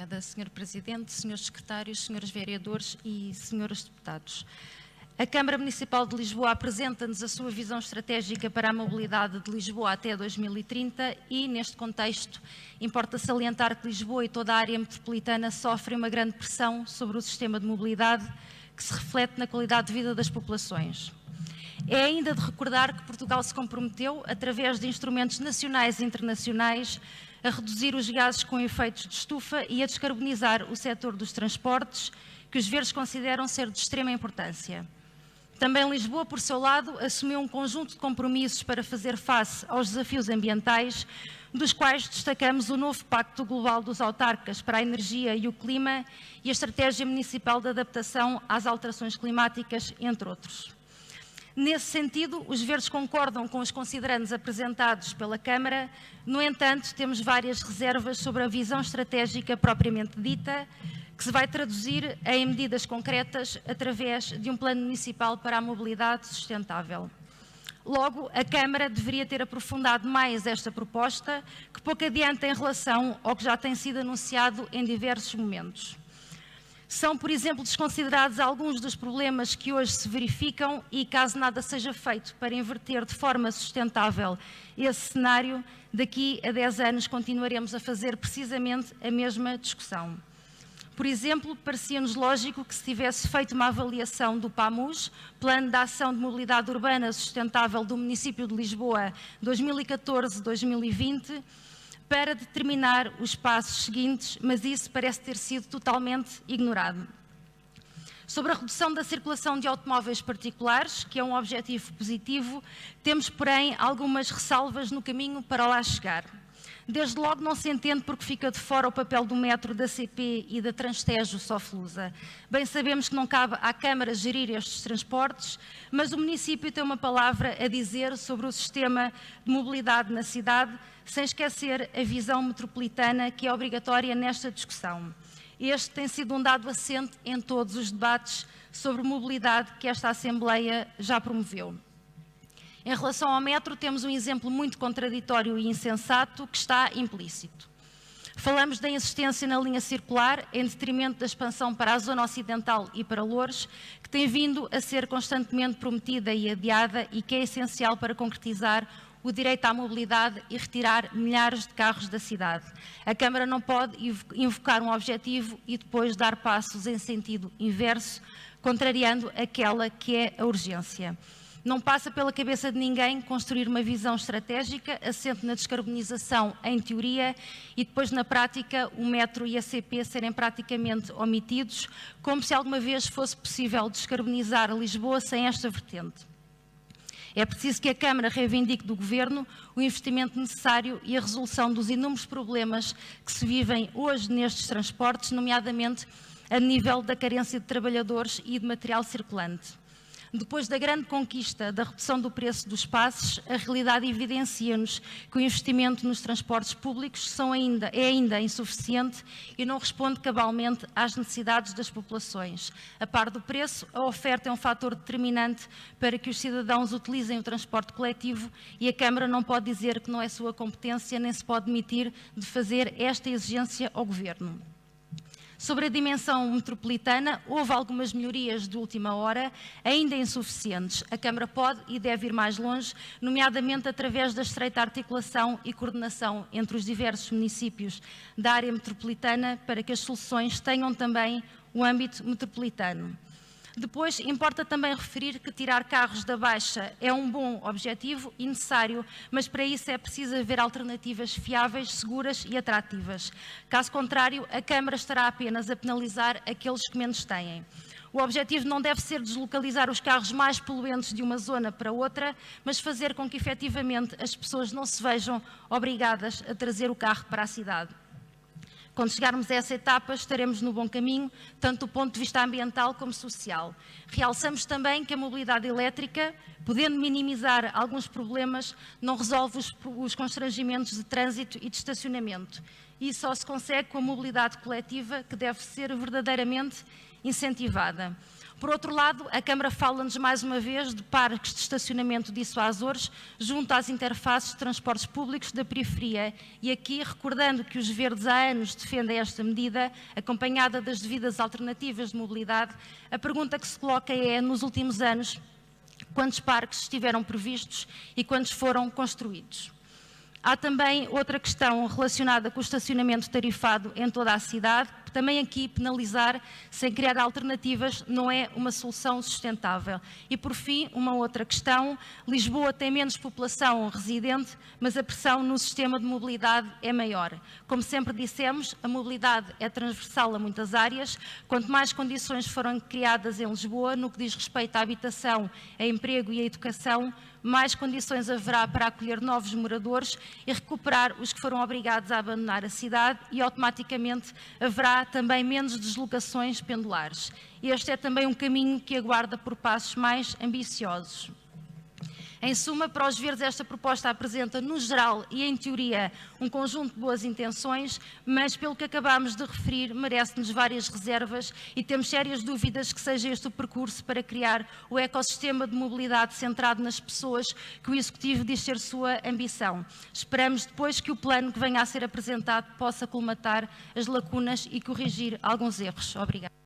Obrigada, Sr. Presidente, Srs. Secretários, Srs. Vereadores e Srs. Deputados. A Câmara Municipal de Lisboa apresenta-nos a sua visão estratégica para a mobilidade de Lisboa até 2030 e, neste contexto, importa salientar que Lisboa e toda a área metropolitana sofrem uma grande pressão sobre o sistema de mobilidade que se reflete na qualidade de vida das populações. É ainda de recordar que Portugal se comprometeu, através de instrumentos nacionais e internacionais, a reduzir os gases com efeitos de estufa e a descarbonizar o setor dos transportes, que os verdes consideram ser de extrema importância. Também Lisboa, por seu lado, assumiu um conjunto de compromissos para fazer face aos desafios ambientais, dos quais destacamos o novo Pacto Global dos Autarcas para a Energia e o Clima e a Estratégia Municipal de Adaptação às Alterações Climáticas, entre outros. Nesse sentido, os verdes concordam com os considerandos apresentados pela Câmara. No entanto, temos várias reservas sobre a visão estratégica propriamente dita, que se vai traduzir em medidas concretas através de um plano municipal para a mobilidade sustentável. Logo, a Câmara deveria ter aprofundado mais esta proposta, que pouco adianta em relação ao que já tem sido anunciado em diversos momentos. São, por exemplo, desconsiderados alguns dos problemas que hoje se verificam e, caso nada seja feito para inverter de forma sustentável esse cenário, daqui a 10 anos continuaremos a fazer precisamente a mesma discussão. Por exemplo, parecia-nos lógico que se tivesse feito uma avaliação do PAMUS, Plano de Ação de Mobilidade Urbana Sustentável do município de Lisboa 2014-2020, para determinar os passos seguintes, mas isso parece ter sido totalmente ignorado. Sobre a redução da circulação de automóveis particulares, que é um objetivo positivo, temos, porém, algumas ressalvas no caminho para lá chegar. Desde logo não se entende porque fica de fora o papel do metro, da CP e da Transtejo Soflusa. Bem sabemos que não cabe à Câmara gerir estes transportes, mas o município tem uma palavra a dizer sobre o sistema de mobilidade na cidade, sem esquecer a visão metropolitana que é obrigatória nesta discussão. Este tem sido um dado assente em todos os debates sobre mobilidade que esta Assembleia já promoveu. Em relação ao metro, temos um exemplo muito contraditório e insensato que está implícito. Falamos da insistência na linha circular, em detrimento da expansão para a zona ocidental e para Loures, que tem vindo a ser constantemente prometida e adiada e que é essencial para concretizar o direito à mobilidade e retirar milhares de carros da cidade. A Câmara não pode invocar um objetivo e depois dar passos em sentido inverso, contrariando aquela que é a urgência. Não passa pela cabeça de ninguém construir uma visão estratégica assente na descarbonização em teoria e depois na prática o metro e a CP serem praticamente omitidos, como se alguma vez fosse possível descarbonizar Lisboa sem esta vertente. É preciso que a Câmara reivindique do Governo o investimento necessário e a resolução dos inúmeros problemas que se vivem hoje nestes transportes, nomeadamente a nível da carência de trabalhadores e de material circulante. Depois da grande conquista da redução do preço dos passes, a realidade evidencia-nos que o investimento nos transportes públicos é ainda insuficiente e não responde cabalmente às necessidades das populações. A par do preço, a oferta é um fator determinante para que os cidadãos utilizem o transporte coletivo e a Câmara não pode dizer que não é sua competência nem se pode demitir de fazer esta exigência ao Governo. Sobre a dimensão metropolitana, houve algumas melhorias de última hora, ainda insuficientes. A Câmara pode e deve ir mais longe, nomeadamente através da estreita articulação e coordenação entre os diversos municípios da área metropolitana, para que as soluções tenham também o âmbito metropolitano. Depois, importa também referir que tirar carros da Baixa é um bom objetivo e necessário, mas para isso é preciso haver alternativas fiáveis, seguras e atrativas. Caso contrário, a Câmara estará apenas a penalizar aqueles que menos têm. O objetivo não deve ser deslocalizar os carros mais poluentes de uma zona para outra, mas fazer com que efetivamente as pessoas não se vejam obrigadas a trazer o carro para a cidade. Quando chegarmos a essa etapa, estaremos no bom caminho, tanto do ponto de vista ambiental como social. Realçamos também que a mobilidade elétrica, podendo minimizar alguns problemas, não resolve os constrangimentos de trânsito e de estacionamento. E só se consegue com a mobilidade coletiva, que deve ser verdadeiramente incentivada. Por outro lado, a Câmara fala-nos mais uma vez de parques de estacionamento dissuasores junto às interfaces de transportes públicos da periferia e aqui, recordando que os Verdes há anos defendem esta medida, acompanhada das devidas alternativas de mobilidade, a pergunta que se coloca é, nos últimos anos, quantos parques estiveram previstos e quantos foram construídos? Há também outra questão relacionada com o estacionamento tarifado em toda a cidade. Também aqui penalizar sem criar alternativas não é uma solução sustentável. E por fim, uma outra questão, Lisboa tem menos população residente, mas a pressão no sistema de mobilidade é maior. Como sempre dissemos, a mobilidade é transversal a muitas áreas. Quanto mais condições forem criadas em Lisboa, no que diz respeito à habitação, a emprego e à educação, mais condições haverá para acolher novos moradores e recuperar os que foram obrigados a abandonar a cidade e automaticamente haverá também menos deslocações pendulares. Este é também um caminho que aguarda por passos mais ambiciosos. Em suma, para os Verdes, esta proposta apresenta, no geral e em teoria, um conjunto de boas intenções, mas, pelo que acabámos de referir, merece-nos várias reservas e temos sérias dúvidas que seja este o percurso para criar o ecossistema de mobilidade centrado nas pessoas que o Executivo diz ser sua ambição. Esperamos depois que o plano que venha a ser apresentado possa colmatar as lacunas e corrigir alguns erros. Obrigada.